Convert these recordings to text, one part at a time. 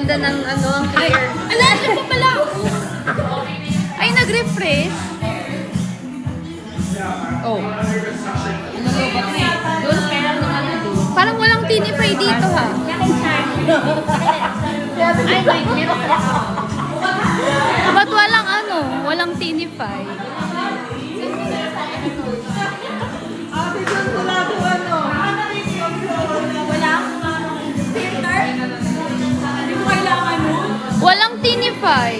ganda ng ano, ang clear. Ala, ano pa pala ako? Ay, nag-refresh. Oh. Ano ba ba ito eh? Doon, kaya ng ano doon. Parang walang tinify dito ha. Ay, may meron pala. Ba't walang ano? Walang tinify. Ate, doon wala po ano. Wala filter? Hindi mo kailangan nun? Walang tinify.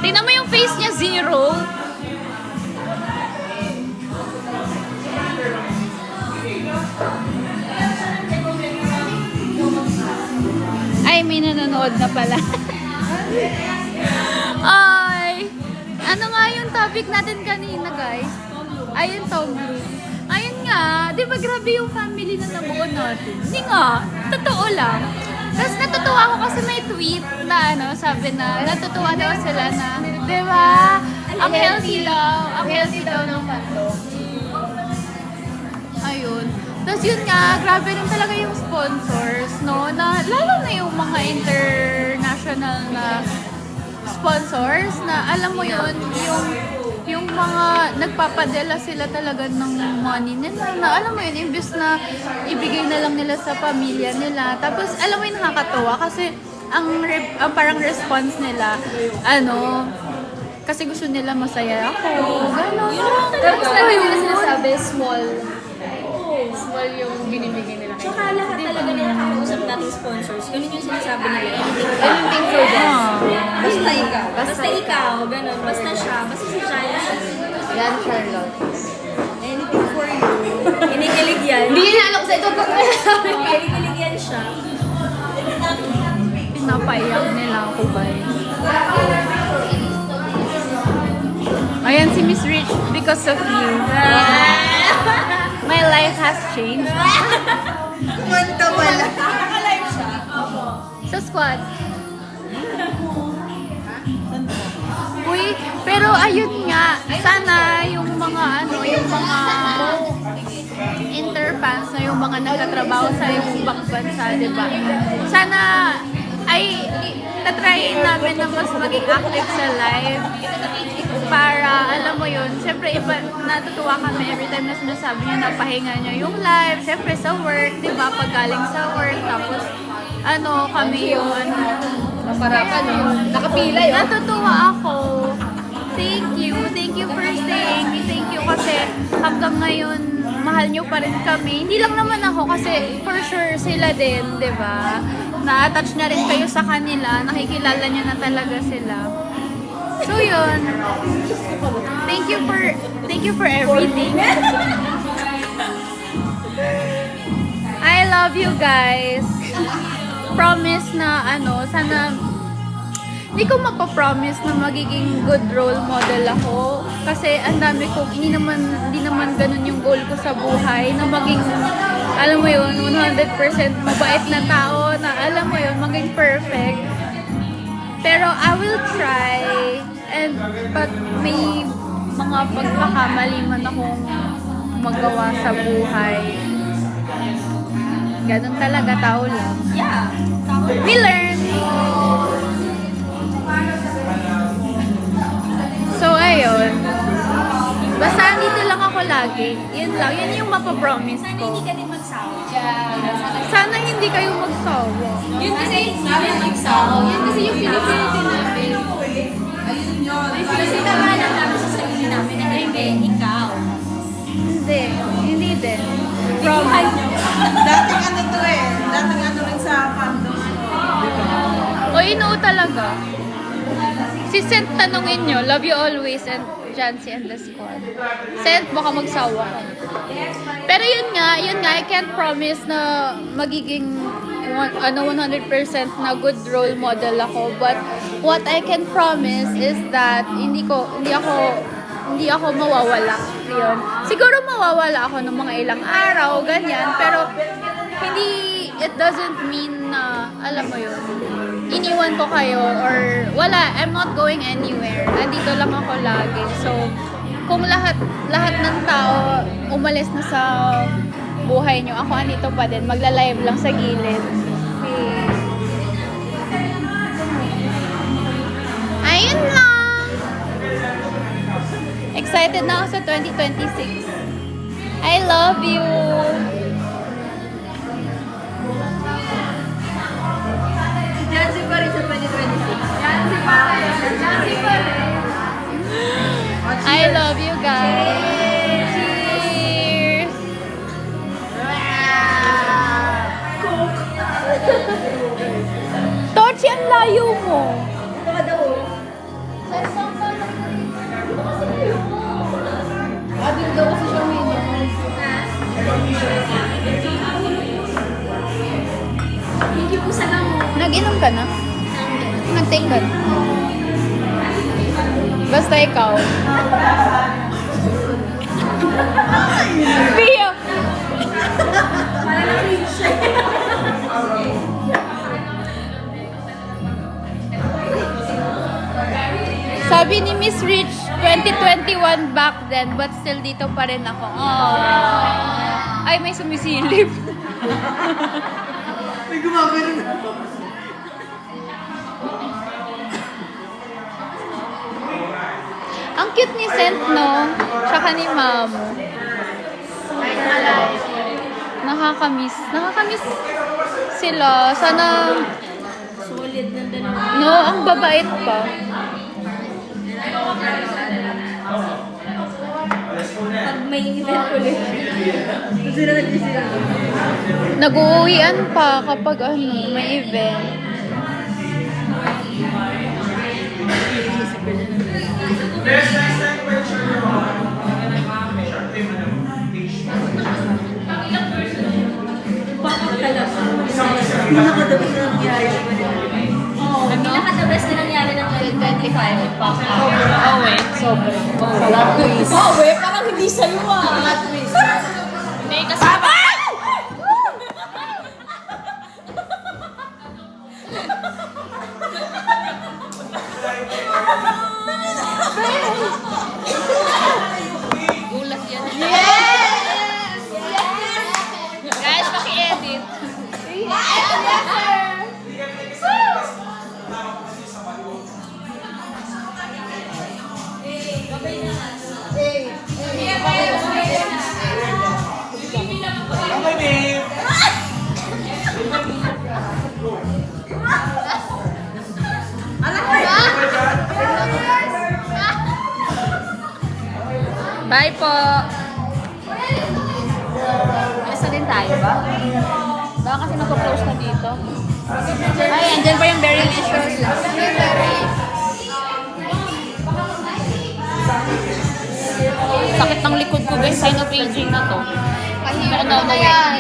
Tingnan mo yung face niya, zero. Ay, may nanonood na pala. Ay, ano nga yung topic natin kanina, guys? Ayun, Tom Blue. Ayun nga, di ba grabe yung family na nabuo natin? Hindi nga, totoo lang. Tapos natutuwa ako kasi may tweet na ano, sabi na natutuwa daw sila na, di ba? Ang healthy daw ng fandom. Ayun. Tapos yun nga, grabe rin talaga yung sponsors, no? Na, lalo na yung mga international na sponsors na alam mo yun, yung mga nagpapadala sila talaga ng money nila na alam mo yun, imbes na ibigay na lang nila sa pamilya nila. Tapos alam mo yun, nakakatawa kasi ang parang response nila, ano, kasi gusto nila masaya ako. Gano'n. Tapos lagi nila sinasabi, small yung binibigay nila. Tsaka lahat talaga na nakakausap nating sponsors, ganun yung sinasabi nila. Anything for them. Basta ikaw. Basta ikaw, ganun. Basta siya. Basta si Jancy. Yan, Charlotte. Anything for you. Kinikilig yan. Hindi niya alam ko sa ito. Kinikilig yan siya. Pinapaiyak nila ako, guys. Ayan si Miss Rich, because of you. My life has changed. Kumanta pala. Nakaka-live siya. Sa squad. Uy, pero ayun nga, sana yung mga ano, yung mga interfans na yung mga nagtatrabaho sa ibang bansa, di ba? Sana ay tatry namin na mas maging active sa live para, alam mo yun, siyempre iba, natutuwa kami every time na sinasabi niya na pahinga niya yung live, siyempre sa work, di ba, pag galing sa work, tapos ano, kami yung ano, Naparapan yun. Nakapila yun. natutuwa ako. Thank you for staying. Thank you kasi hanggang ngayon, mahal niyo pa rin kami. Hindi lang naman ako kasi for sure sila din, di ba? Na-attach na rin kayo sa kanila, nakikilala niyo na talaga sila. So yun. Thank you for everything. I love you guys. Promise na ano, sana hindi ko mapapromise na magiging good role model ako kasi ang dami ko, hindi naman ganun yung goal ko sa buhay na maging, alam mo yun, 100% mabait na tao na alam mo yun, maging perfect. Pero I will try, and pag may mga pagkakamali man akong magawa sa buhay, ganun talaga, tao lang. Yeah. We learn. So, ayun. Basta dito lang ako lagi. Yun lang. Yun yung mapapromise Sana ko. hindi ka din magsawa. Sana hindi kayo magsawa. Yun kasi, sabi ng magsawa. Yun kasi yung pinipiliti namin. Ayun yun. Kasi tama lang namin sa sarili namin na hindi, ikaw. Hindi. Hindi din. Ikaw nyo. Dating ano to eh. Dating ano rin sa fandom. O, inoo talaga. Si Sent, tanungin nyo. Love you always and Jancy and the squad. Sent, baka magsawa ka. Pero yun nga, I can't promise na magiging 100% na good role model ako. But what I can promise is that hindi ako mawawala. Yun. Siguro mawawala ako ng mga ilang araw, ganyan. Pero it doesn't mean na, alam mo yun, iniwan ko kayo or wala, I'm not going anywhere. Nandito lang ako lagi. So, kung lahat ng tao umalis na sa buhay nyo, ako andito pa din, magla-live lang sa gilid. Ayun lang! Excited na ako sa 2026. I love you! Jancy pa rin sa 2026. Jancy pa rin. Jancy pa rin. I love you guys! Cheers! Torchi, ang layo mo! Ito ka daw. Abi daw kasi siya may Thank you po sa lamo. Nag-inom ka na? Nag-take ka na? Basta ikaw. Pia! Para na cringe. Sabi ni Miss Rich, 2021 back then, but still dito pa rin ako. Aww. Ay, may sumisilip. May gumagano na. Ang cute ni Sent, no? Tsaka ni Mamo. Nakakamiss. Nakakamiss sila. Sana, Solid ng dalawa. no, ang babait pa. Pag may event ulit. Gusto na natin sila. Nag-uuwian pa kapag ano, may event. Bakit ka lang? Pinaka-the best na nangyari. Oo, pinaka-the best na nangyari ng 2025. Oh, wait. Sobrang. Oh, we, parang hindi sa'yo ah. Hindi, kasi... Gulat yan. Yes! Guys, paki-edit. Okay, babe. Bye po. Alis na din tayo ba? Baka kasi nagpo-close na dito. Ay, andyan pa yung Berry Licious. Sakit ng likod ko guys, sign of aging na to. Kahirap na yan.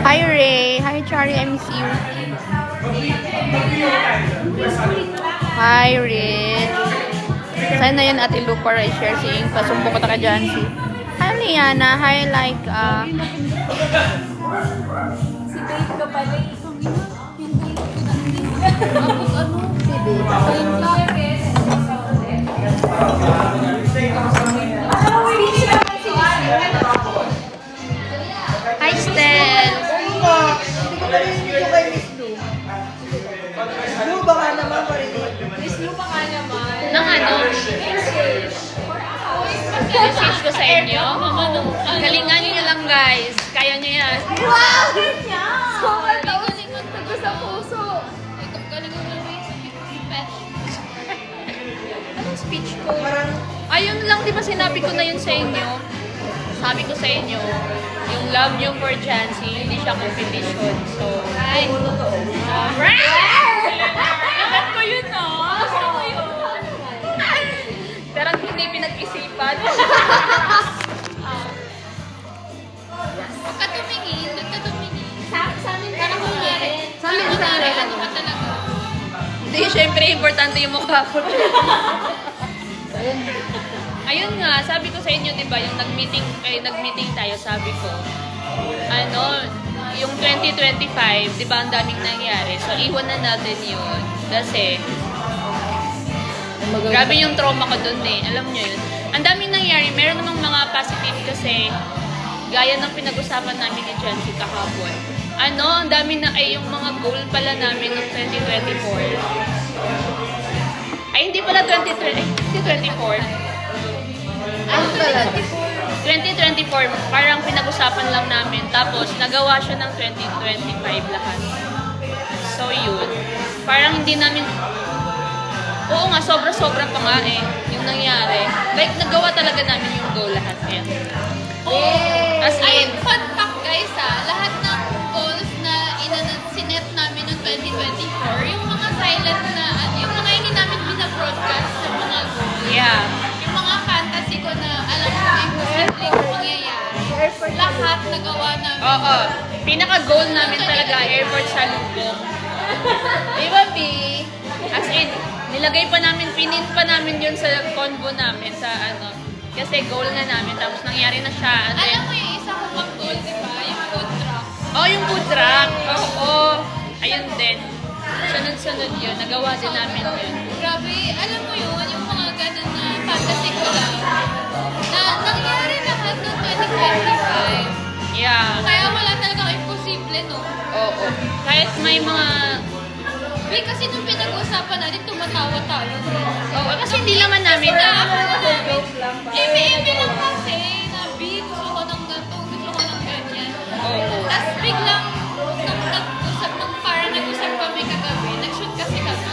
Hi Ray, hi Chari, I miss you. Hi Rich. Sana yun Ate Lu para i-share si Ing. Pasumpo ko ta ka Jancy. Hi Liana, hi like Si Babe ka pala. Hi Stel. Ano ba nga naman pa rin? Nang ano? Message ko sa inyo. Galingan nyo lang guys. Kaya nyo yan. Wow! Sobrang Galingan tago sa puso. Galingan mo Anong speech ko? Ayun lang, di ba sinabi ko na yun sa inyo? Sabi ko sa inyo, yung love nyo for Jancy, hindi siya competition. So, ay, Nagat ko yun, no? Gusto ko yun. Pero hindi pinag-isipan. Huwag ka tumingin, doon ka tumingin. Sa amin parang kunwari. Sa amin kunwari, ano ka talaga? Hindi, syempre, importante yung mukha ko. Ayun nga, sabi ko sa inyo, di ba, yung nag-meeting tayo, sabi ko, ano, yung 2025, di ba, ang daming nangyari. So, iwan na natin yun. Kasi, grabe yung trauma ko dun eh. Alam nyo yun. Ang daming nangyari, meron namang mga positive kasi gaya ng pinag-usapan namin ni Jancy kahapon. Ang dami na yung mga goal pala namin ng 2024. Ay, hindi pala 2024. Ano talaga? 2024, parang pinag-usapan lang namin. Tapos, nagawa siya ng 2025 lahat. So, yun. Parang hindi namin... Oo nga, sobra-sobra pa nga yung nangyari. Like, nagawa talaga namin yung goal lahat. Yan. As in, Fun fact guys lahat ng goals na sinet namin noong 2024, yung mga silent na, yung mga hindi namin binabroadcast sa mga goals. yeah. Yung mga fantasy ko na alam ko imposible kung mangyayari. Lahat nagawa namin. Oo. Pinaka-goal namin talaga, airport sa Lubong. Di ba, B? As in, nilagay pa namin, pinin pa namin yun sa convo namin, sa kasi goal na namin, tapos nangyari na siya. Alam mo yung isa kong goal, di ba? Yung food truck. Oh, yung food truck. Oo. Ayun din. Sunod-sunod yun. Nagawa din namin yun. Grabe, alam mo yun, yung mga ganun na fantasy ko lang, na nangyari lahat noong 2025. Yeah. Kaya wala talagang imposible, no? Oo. Kahit may mga... Kasi nung pinag-usapan natin, tumatawa tayo. Oo, kasi hindi naman namin na... Eme lang kasi, na B, gusto ko ng ganito, gusto ko ng ganyan. Oo. Tapos biglang, parang nag-usap kami kagabi, nag-shoot kasi kami.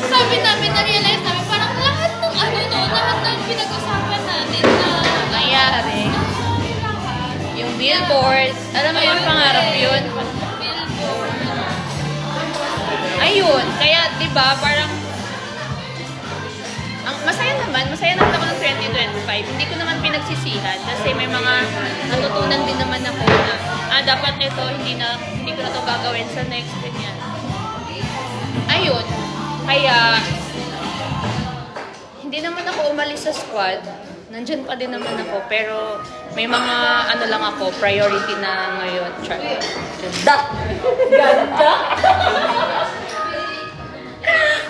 Sabi namin, na-realize namin, parang lahat ng lahat ng pinag-usapan natin na Nangyari. Yung billboard. Alam mo yung pangarap yun? billboard. Ayun. Kaya, di ba, parang... masaya naman ako ng 2025. Hindi ko naman pinagsisihan kasi may mga natutunan din naman ako na dapat ito, hindi ko na ito gagawin sa next ganyan. Ayun. Kaya, hindi naman ako umalis sa squad. Nandyan pa din naman ako. Pero, may mga lang ako, priority na ngayon. Ganda! Ganda!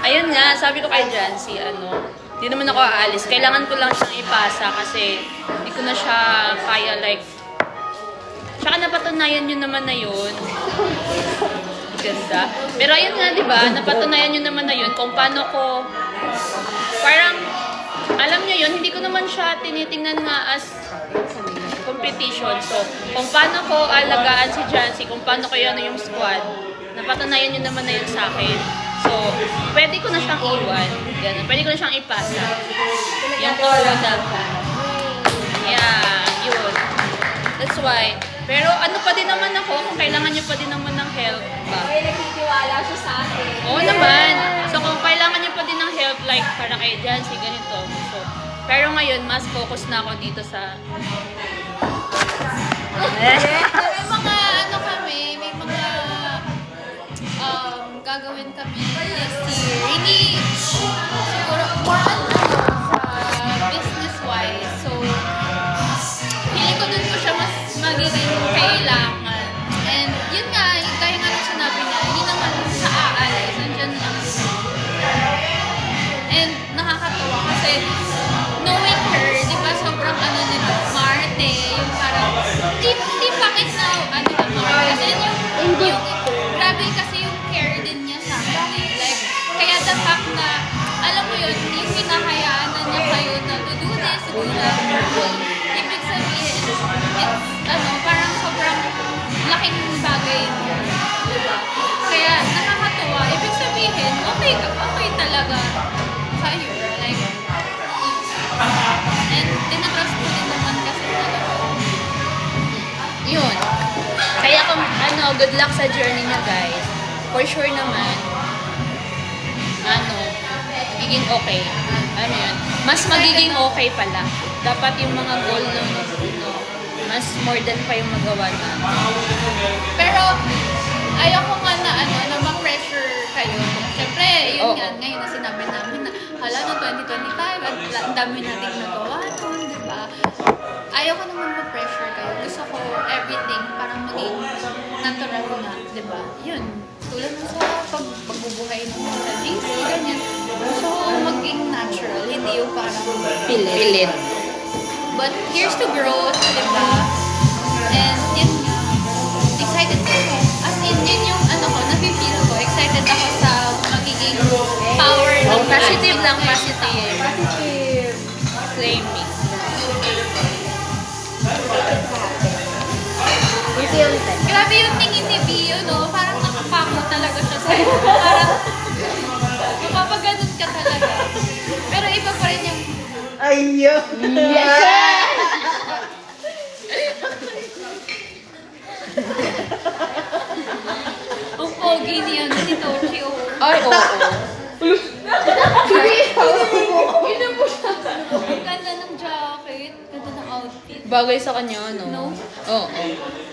Ayun nga, sabi ko kay Jancy, hindi naman ako aalis. Kailangan ko lang siyang ipasa kasi hindi ko na siya kaya tsaka napatunayan nyo naman na yun. Ganda. Pero ayun nga, di ba? Napatunayan nyo naman na yun kung paano ko, parang, alam nyo yun, hindi ko naman siya tinitingnan nga as competition. So, kung paano ko alagaan si Jancy, kung paano ko yung squad, napatunayan nyo naman na yun sa akin. So, pwede ko na siyang iwan. Ganun. Pwede ko na siyang ipasa. Yung corona. Yeah, yun. That's why. Pero ano pa din naman ako, kung kailangan niyo pa din naman ng help ba? Ay, nagtitiwala siya sa akin. Oo naman. So, kung kailangan niyo pa din ng help, like, para kay Jancy, ganito. So, pero ngayon, mas focus na ako dito sa... May mga may mga gagawin kami this year. Hindi, siguro, more on sa business-wise. So, feeling ko dun ko siya mas magiging kailangan. And yun nga, kaya nga nung sinabi niya, hindi naman sa aalis, nandyan lang. And nakakatawa kasi knowing her, di ba, sobrang nito, Marte, yung parang, di bakit na, Marte, and yung grabe kasi yung care din niya sa akin. Like, kaya the fact na, alam mo yun, yung hinahayaan na niya kayo na to do this, to do that, ibig sabihin, it's, parang sobrang laking bagay niya. Diba? Kaya nakakatawa, ibig sabihin, okay talaga sa'yo. Like, and tinatrust ko din naman kasi talaga. Yun. Kaya kung good luck sa journey niya, guys. For sure naman, magiging okay. Ano yun? Mas magiging okay pala. Dapat yung mga goal mas more than pa yung magawa na. Pero, ayoko nga na ma-pressure kayo. Siyempre, yun nga, ngayon na sinabi namin na, hala, no 2025, ang dami nating nagawa nun, di ba? Ayoko naman ma-pressure kayo. Gusto ko everything parang maging natural na, di ba? Yun. Tulad mo sa pagbubuhay mo sa GC, ganyan. So, maging natural, hindi yung parang Pilit. But here's to growth, diba? And yun nga, excited ako. As in, yun yung ano ko, nafe-feel ko. Excited ako sa magiging power ng Positive ating lang, mga positive. Positive. Claiming. Grabe yung tingin ni Bio, no? Parang nakapako talaga siya sa'yo. Parang mapapaganon ka talaga. Pero iba pa rin yung Ayun! ang pogi niya, ni Tochi, oh. Ay, oo. Ang ganda ng jacket, ganda ng outfit. Bagay sa kanya, ano? No? Oo.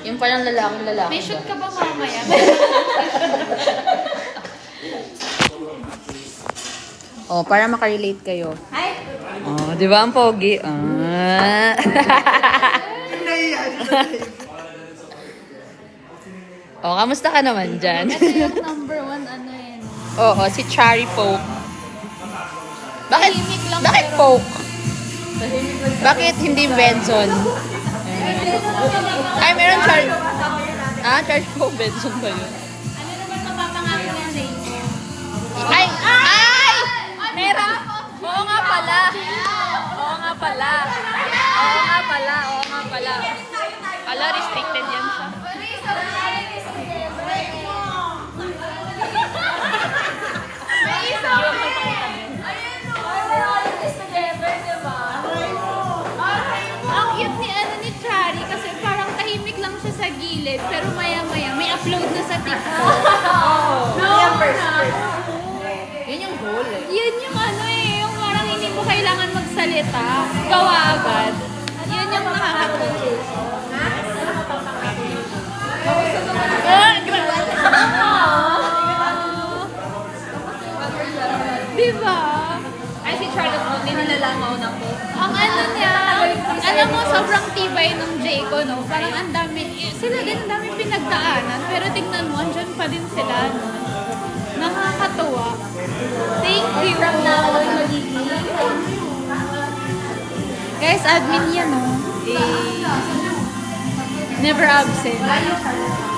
Yung parang lalaki. May shoot ka ba mamaya? Oh, para makarelate kayo. Ay! Oh, di ba ang pogi? Ah. Nahiya Oh, kamusta ka naman dyan? Ito yung number one, ano yun. Oo, si Chari Folk. Bakit? Tahimik lang, Bakit pero- Folk? Bakit hindi Benson? Ay, meron Chari. Ah, Chari Folk. Benson ba yun? Ano naman mapapangako niya sa inyo? Ay! Ay! Meron! Oo nga pala. Oo nga pala. Oo nga pala. Oo nga pala. Pala, restricted yan siya. Ang cute ni ano ni Chari kasi parang tahimik lang siya sa gilid pero maya-maya may upload na sa TikTok. Yun yung goal eh. Yun yung ano eh, yung parang hindi mo kailangan magsalita. Gawa agad. Yun yung nakakatuwa. Diba? Ay, si Charlotte mo, nilalangaw na po. Ang ano niya, alam mo, sobrang tibay ng Jayco, no? Parang ang dami, sila din ang dami pinagdaanan, pero tignan mo, andyan pa din sila, no? Nakakatuwa. Thank you. Guys, admin yan, no? Never absent.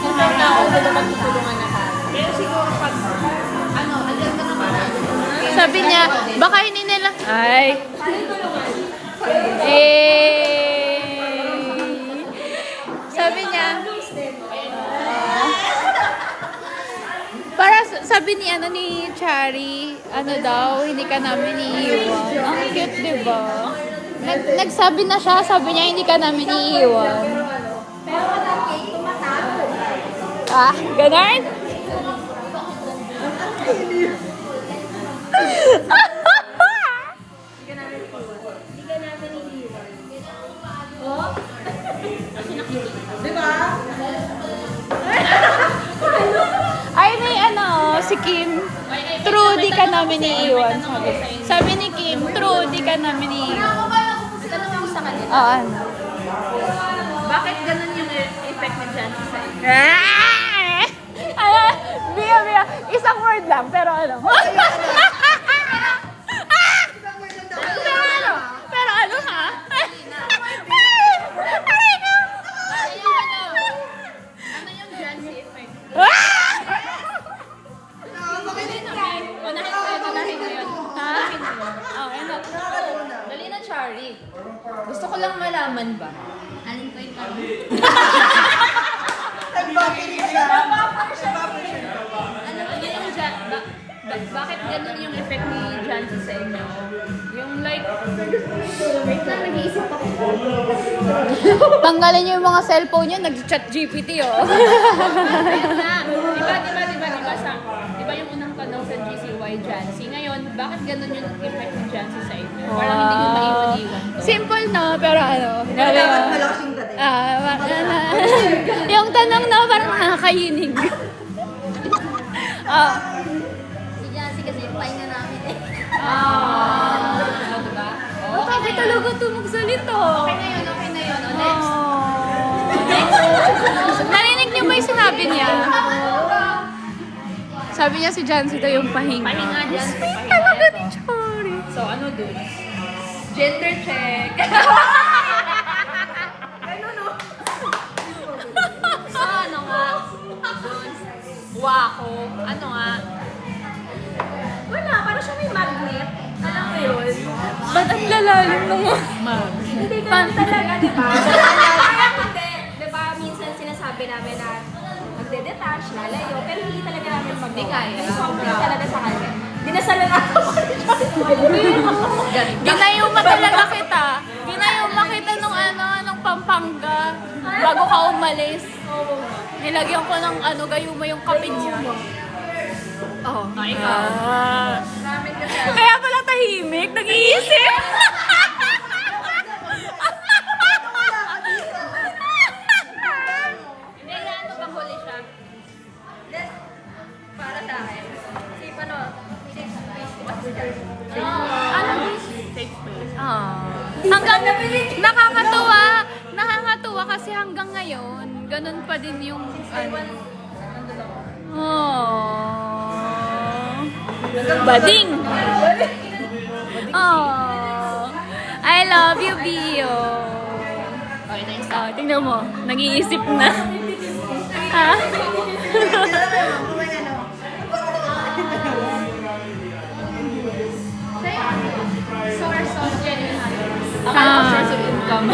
Kung saan na ako, doon magtutulungan na tayo. Pero siguro pag, ano, alam ka naman. Sabi niya, baka hindi nila... Ay. Sabi niya... Para sabi ni ano ni Chari, ano daw, hindi ka namin iiwan. Ang cute, di ba? Nagsabi na siya, sabi niya hindi ka namin iiwan. Pero walang cake, tumatago. Ah, ganun? Hindi ka namin iniiwan. Oh? Di ba? Ay, may ano, si Kim. True, di ka namin iiwan. Sabi ni Kim, true, di ka namin iiwan. Tanong ako sa kanila. Oo, ano? Bakit ganun yung effect ni Jancy sa inyo? Ah! Bia. Isang word lang, pero ano? Pero ano ha? Ano yung Jancy effect? Unahin ko yun. Ha? Oh, ano? Dali na, Chari. Gusto ko lang malaman ba? Alin ko yung parang... Nagpapilig siya. Ano yung bakit ganun yung effect ni Jancy sa inyo? Yung like, wait lang, nag-iisip ako. Tanggalin niyo yung mga cellphone niyo, nag-chat GPT oh. Diba yung unang tanong sa GCY Jancy? Ngayon, bakit ganun yung effect ni Jancy sa inyo? Parang hindi nyo maiwan-iwan to. Simple no, pero ano? Dapat malaking ka din. Yung tanong na parang nakakayinig. Ah. Si Jancy kasi yung pahinga namin eh. Diba? Oh, kasi talaga ito magsalita. Okay na yun. O, next. Narinig niyo ba yung sinabi niya? Sabi niya si Jancy daw yung pahinga. Pahinga, Jancy. Talaga din So, ano dun? Gender check. So, ano nga? Dun. Wako. Ano nga? Wala, parang siya may magnet. Alam mo yun? Ba't ang lalalim ng Hindi ganun talaga, di ba? Kaya hindi. Di ba, minsan sinasabi namin na magde-detach, lalayo, pero hindi talaga namin magawa. May something talaga sa kanya. Dinasalan ako ko Ginayuma talaga kita. Ginayuma kita nung nung Pampanga. Bago ka umalis. Nilagyan ko ng gayuma yung kapit niya. Oh. ikaw. Namin kasi. Kaya pala tahimik, nag-iisip. Hindi na ano bang huli siya? Para sa akin. Si Pano, safe space. Safe space. Hanggang nakakatuwa kasi hanggang ngayon, ganun pa din yung Bading! I love you, Bio. Okay na yung Tingnan mo, nag-iisip na. Ha? source of genuine happiness. Source of income.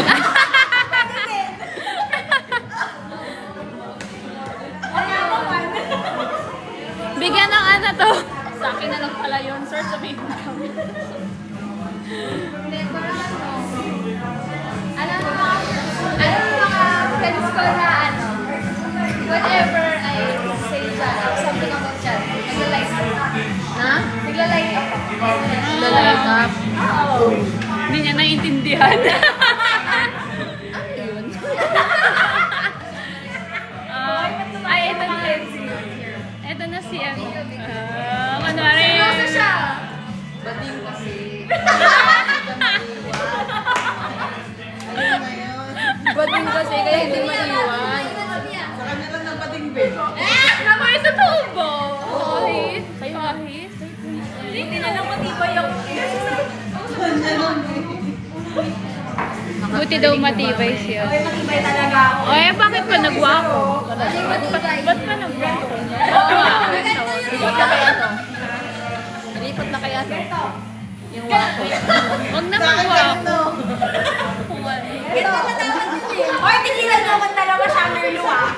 Bigyan ng to. Sa akin na lang pala yun, source of income. Hindi, parang alam mo mga friends ko na whatever I say dyan, something about dyan, nagla-light up. Na? Nagla-light up. Nag-light up. Hindi niya naiintindihan. Ano yun? Ay, ito na. Ito na si kunwari. Seryoso siya! Bading kasi. Bading kasi, kaya hindi maiwan. Sa kanya lang ng pating be. Ay, sa totoo ba? Kahit? Kahit? Hindi na lang matibay yung... Buti daw matibay siya. Matibay talaga ako. Ay, bakit pa nagwako? Ba't pa nagwako? Oo nga. Lipat na kaya to? Lipat na kaya to? Yung wako. Huwag na magwako. Ito na naman din. Hoy, tigilan naman talaga siya, Merlo, ah.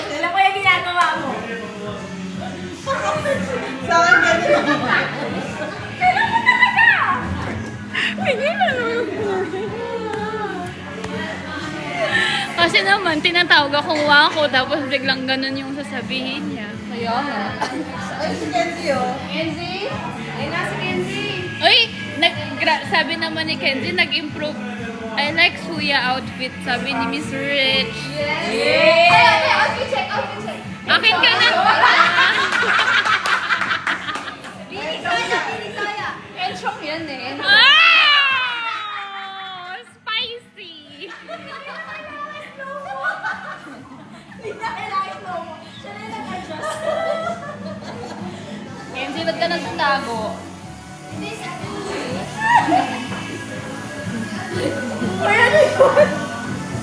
Alam ko yung ginagawa mo. Sa akin ganyan. Kailan mo talaga? Kasi naman, tinatawag akong wako, tapos biglang ganun yung sasabihin niya. Kaya nga. Ay, si Kenzie, oh. Kenzie? Ayun na si Kenzie. Uy, sabi naman ni Kenzie, nag-improve. I like Suya outfit, sabi ni Miss Rich. Yay! Okay, outfit check, outfit check. Akin ka na! Binisaya. Enchong yan eh. Ah! Spicy! Hindi na kailangan slow mo. Siya na yung nag-adjust. Kenzie, ba't ka nagtatago? Hindi sa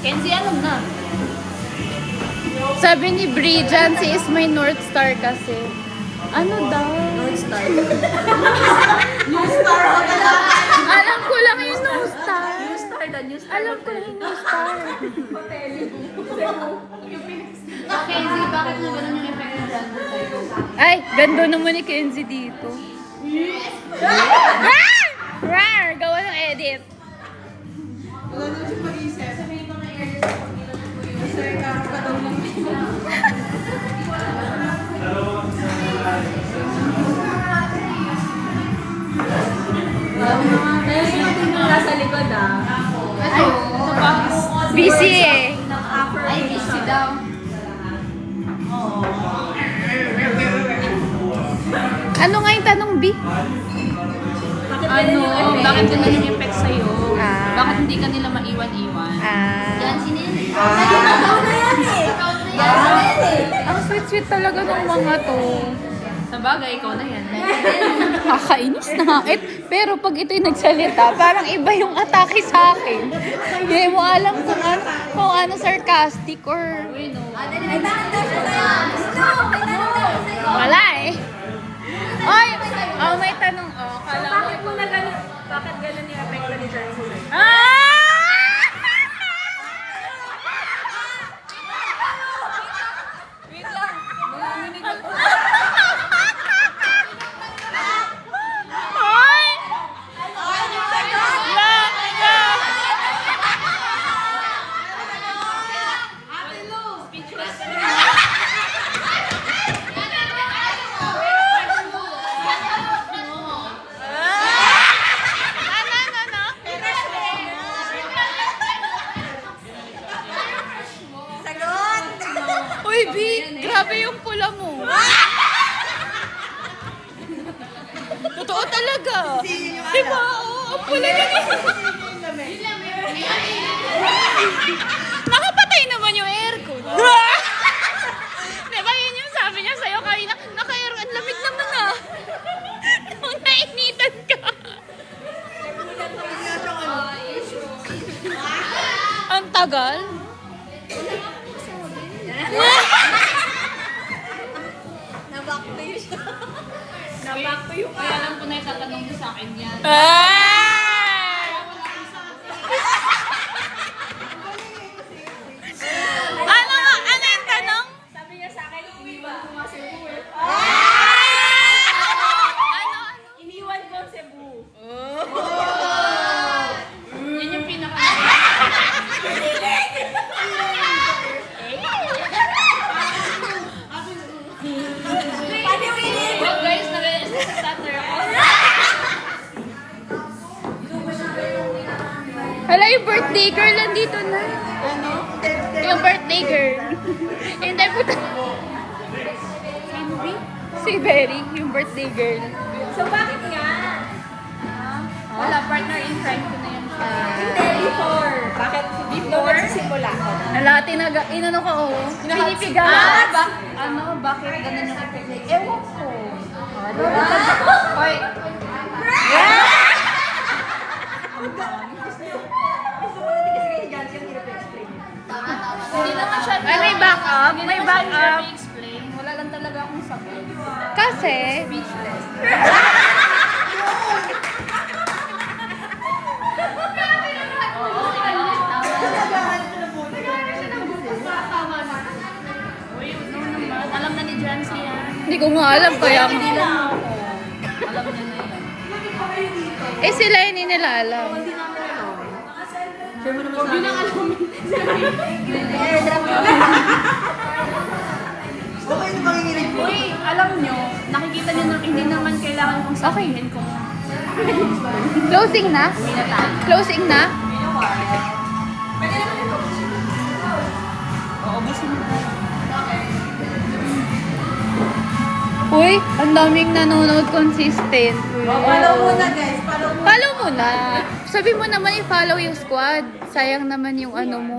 Kenzie, ano na? Sabi ni Bridjan, si is my North Star kasi. Ano daw? North Star. Alam ko lang yung North Star. New Star na, New Star. Alam ko yung North Star. Kenzie, bakit na ganun yung effect na dyan sa'yo? Ay, ganda naman ni Kenzie dito. Rar! Rar! Gawa ng edit. Wala na siya mag-isip. Kasi kakapataw lang. Nasa likod ah. Ay, Busy eh. ay, busy daw. Ano nga yung tanong, B? Bakit ganun yung effect sa'yo? Ah. Bakit hindi ka nila maiwan-iwan? Yan, sinin. Ang sweet-sweet talaga ng mga to. Sa bagay, ikaw na yan. Nakakainis na. Pero pag ito'y nagsalita, parang iba yung atake sa akin. Hindi mo alam kung ano sarcastic or... Wala eh. Oy! Oh, may tanong. Oh, kala ko. Bakit gano'n yung epekto ni Jancy? Wait lang. Nanginginig ako. Hoy! Uy, B! Grabe yung pula mo. Totoo talaga. Diba? Oo, ang pula niya. Nakapatay naman yung aircon. Diba yun yung sabi niya sa'yo kanina? Naka-aircon, ang lamig naman ah. Nung nainitan ka. Ang tagal. Naback to you. Kaya alam ko na itatanong mo sa akin yan. Ano yung tanong? Sabi niya sa akin, iniwan ko nga Cebu eh. Ano? Iniwan ko Cebu. Yun yung pinaka... Paano yung iniwan? Guys, nag-stutter ako. Hala, yung birthday girl nandito na. Ano? Yung birthday girl. Hindi po si Berry, yung birthday girl. So bakit nga? Wala, partner in crime ko na yan. Hindi, before. Bakit before? Nagsisimula ko. Hala, inano ko, oh. Pinipigaan. Bakit ganun yung effect? Ewan ko. Hoy. Hindi naman siya. Ay, may backup. May backup. explain. Wala lang talaga akong sagot. Kasi, Speechless. Alam na ni Jancy yan. hindi ko nga alam kaya Alam niya na yan. eh sila hindi nila alam. Okay na manginginig mo. Uy, alam nyo, nakikita nyo na hindi naman kailangan kong sabihin kung Closing na? Closing na? pwede naman ito. Oo, busin mo. Uy, ang daming nanonood consistent. Follow muna guys. Follow muna. Follow mo na. Sabi mo naman i-follow yung squad. Sayang naman yung ano mo.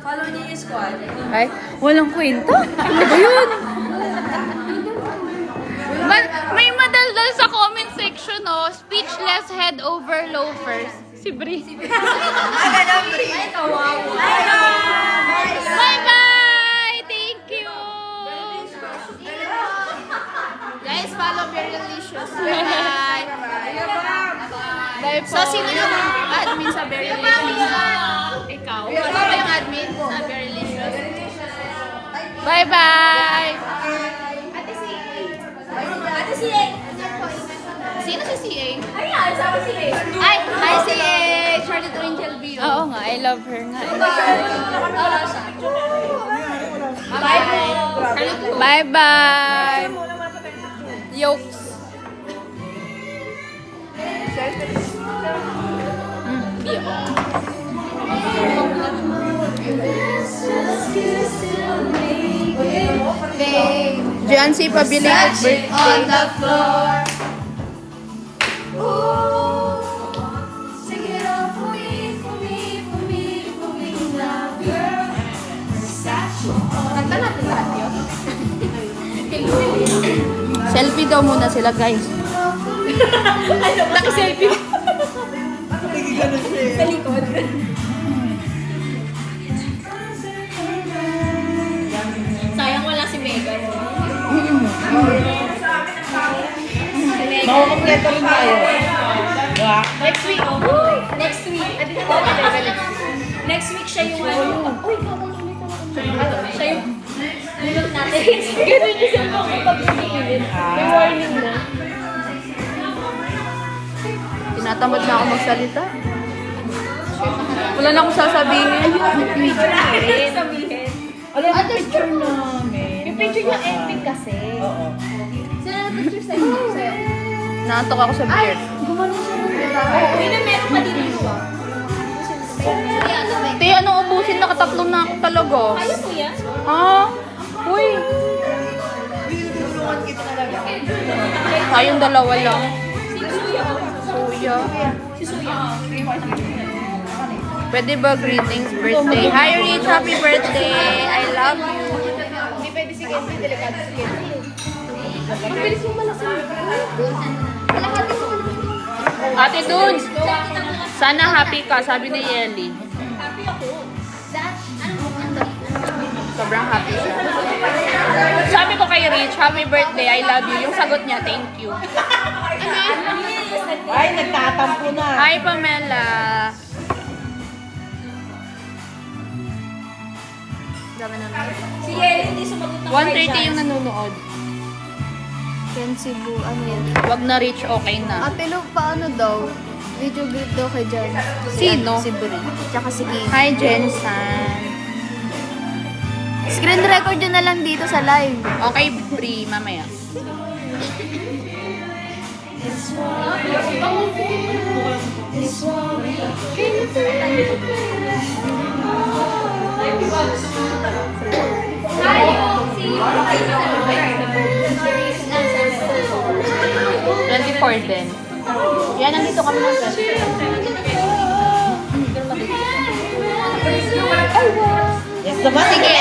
Follow niyo yung squad. Ay, walang kwenta. Ano ba yun? May madaldal sa comment section, oh. Speechless head over loafers. Si Bri. Ay, kawawa. Bye-bye! Thank you! Guys, follow Very Delicious. Bye-bye. Bye po. So, sino yung admin sa Very Delicious? Ikaw. Ano ba yung admin sa Very Delicious? Bye-bye! Ate si A. Sino si CA? Ay, sama si A. Ay, hi si A. Charlotte Angel Bio. Oo nga, I love her nga. Bye. Bye-bye! Yokes. Jancy, pabili ng birthday. Kanta natin lahat yun. Selfie daw muna sila, guys. Naki-selfie. Nagigano siya eh. Sa likod. Sayang wala si Megan. Makakompleto rin tayo. Diba? Next week. Next week. Next week siya yung ano. Uy, kakalimutan ako. Siya yung bulot natin. Ganun yung siya kapag umiinit. May warning na. Tinatamad na ako magsalita. Wala na akong sasabihin. Sabihin. Alam mo, picture namin. Yung picture niya epic kasi. Oo. Sino na picture sa'yo? Naantok ako sa beer. Gumanon siya ng dalawa. Uy, na meron ka dito ba? Te, anong ubusin? Nakatatlong na ako talaga. Kaya mo yan? Ha? Uy. Tinulungan kita talaga. Tayong dalawa lang. Si Suya. Kuya. Si Suya. Pwede ba greetings, birthday? Hi, Rich. Happy birthday. I love you. Hindi pwede si Kenzie. Delikado si Kenzie. Ang bilis mo malasin. Ate Dudes, sana happy ka, sabi ni Yeli. Happy ako. Sobrang happy siya. Sabi ko kay Rich, happy birthday, I love you. Yung sagot niya, thank you. Ay, nagtatampo na. Hi, Pamela. Dami naman. Si Yeli hindi sumagot ng 1:30 yung nanonood. Ken Cebu, ano yan? Wag na Rich, okay na. Ate Lu, paano daw? Video greet daw kay Jan. Sino? Si Bri. Tsaka si Kim. Hi, Jensan. Screen record yun na lang dito sa live. Okay, Bri, mamaya. Four din. Yan, nandito kami ng Yes naman. Sige.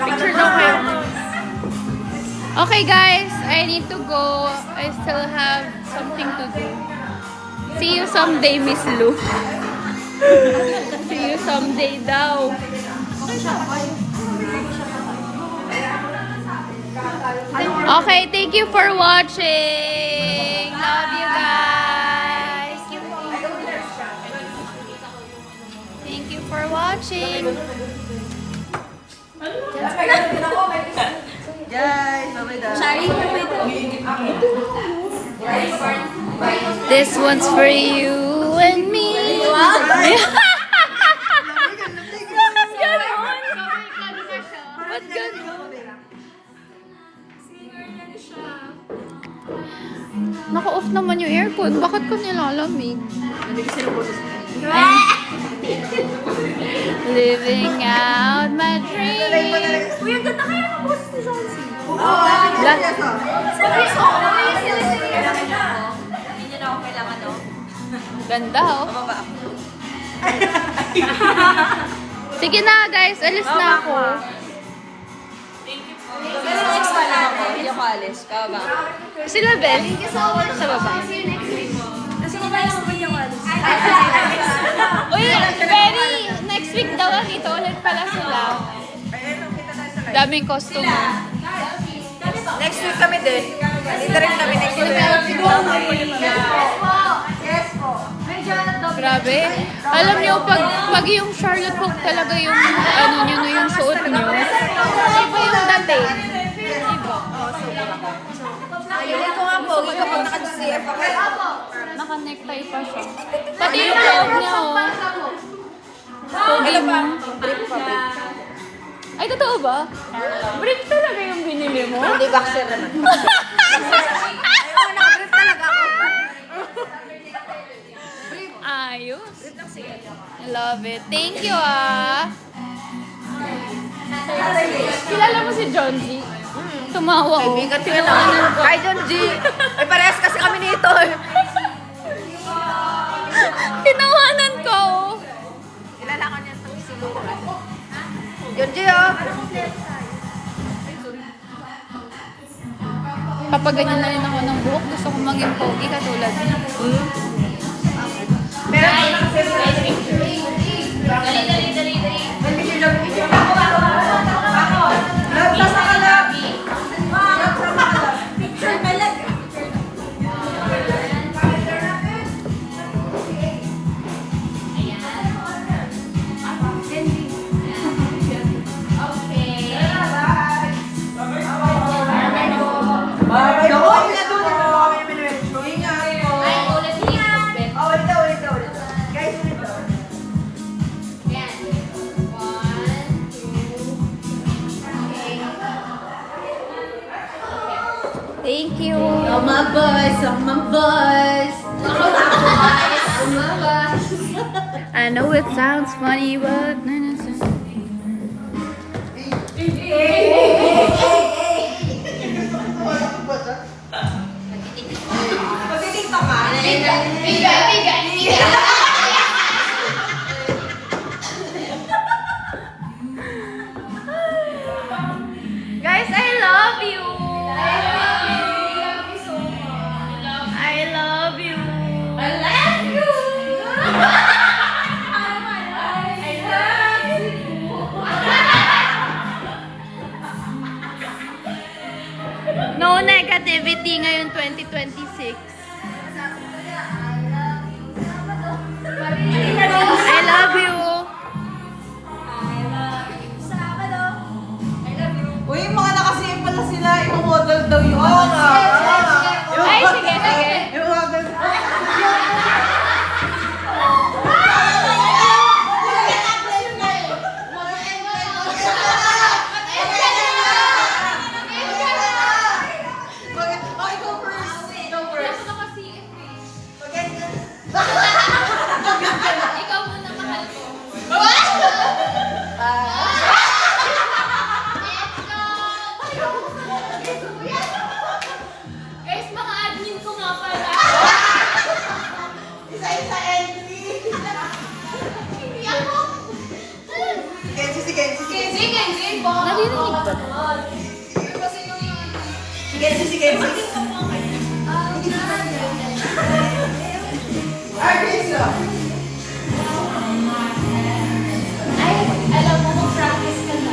Picture daw kayo. Okay guys, I need to go. I still have something to do. See you someday, Miss Lu. See you someday daw. Okay, thank you for watching. Love you guys. Thank you for watching. Guys, mamay daw. This one's for you and me. Bakit ganon? Ba't ganon? Naka-off naman yung aircon. Bakit ko nilalamig? Living out my dreams. Uy, ang ganda kaya ng boses ni Johnson. Hindi niyo na ako kailangan, no? Ganda, oh. Sige na, guys. Alis na ako. Next pa lang ako. Hindi ako alis. Kaba. Sila, Bel? Sa baba. Kasi kung tayo hindi ako alis. Uy, very next week daw dito ulit pala sila. Daming costume. Next week kami din. Dito rin kami next week. Yes po. Grabe. Alam niyo, pag yung Charlotte Hook talaga yung ano niyo, no, yung suot niyo. Iba yung dati. Ayun ko nga po. Kapag naka-CF ako. Naka-necktie pa siya. Pati yung loob niya, oh. Pogi mo. Ay, totoo ba? Brick talaga yung binili mo? Hindi, boxer naman. Ayun, naka-brief talaga ako. Ayos. I love it. Thank you, ah. Kilala mo si John G? Tumawa, oh. Kaibigan ko na. Hi, John G. Ay, parehas kasi kami nito. Tinawanan ko, oh. Kilala ko niya sa siluan. John G, oh. nakapaganyan na rin ako ng buhok. Gusto ko maging pogi katulad niya. Pero kasi Picture talaga. Thank you. Oh my boys, oh my boys. I know it sounds funny, but... Magtitiktok ka? Guys, I love you! I love you! No negativity ngayon 2026. I love you! Uy, mga nakasiyan pala sila. Ipamodel daw yung ano nga. Ay, sige, sige. Yung model. Okay, go first. Go first. Ikaw muna, mahal ko. Guys, mga admin ko nga pala. Isa-isa entry. Hindi ako. Si Kenzie. Sige, po. Naririnig ba? Si Kenzie. Artista. Ay, alam mo, mag-practice ka na.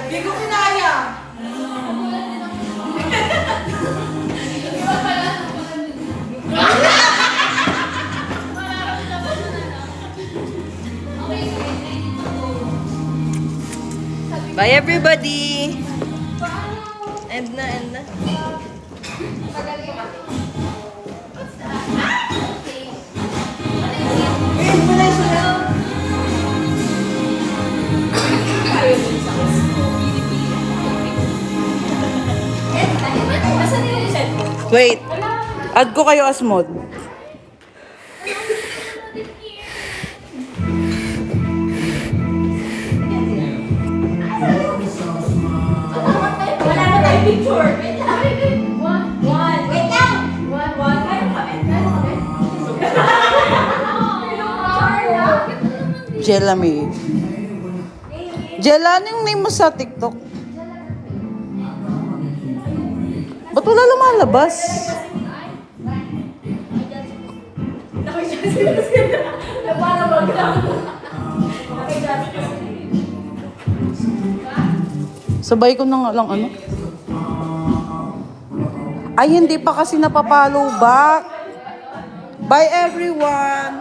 Hindi ko kinaya. Bye everybody. End na. Wait. Add ko kayo as mod. Wala na tayong picture. Wait lang. One. Wait lang. One. Meron kami. Jella May. Jella, ano yung name mo sa TikTok? Ba't wala lumalabas? Sabay ko na nga lang ano. Ay, hindi pa kasi napapollow back. Bye everyone.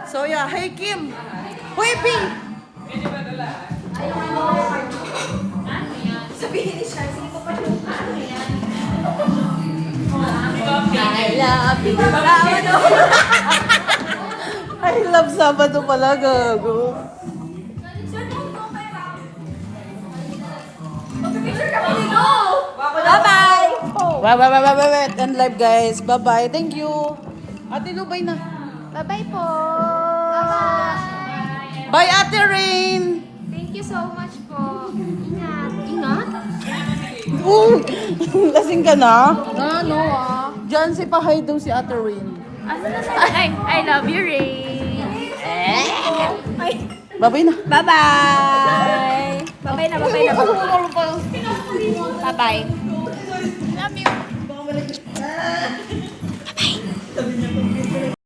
So yeah, hey Kim. Hoy, P. Sabihin ni Shar, sige ko pa yung ano yan. I love Sabado pala, gago. Magpipicture kami dito! Bye-bye! Wait. And live, guys. Bye-bye. Thank you. Ate Lubay na. Bye-bye po. Bye, Ate Rain. Thank you so much po. Ingat. Ingat? Uy! Lasing ka na? No, Diyan si Pahay daw si Ate Rain. I love you, Ray. Bye-bye na. Bye-bye! Bye-bye na. Bye-bye.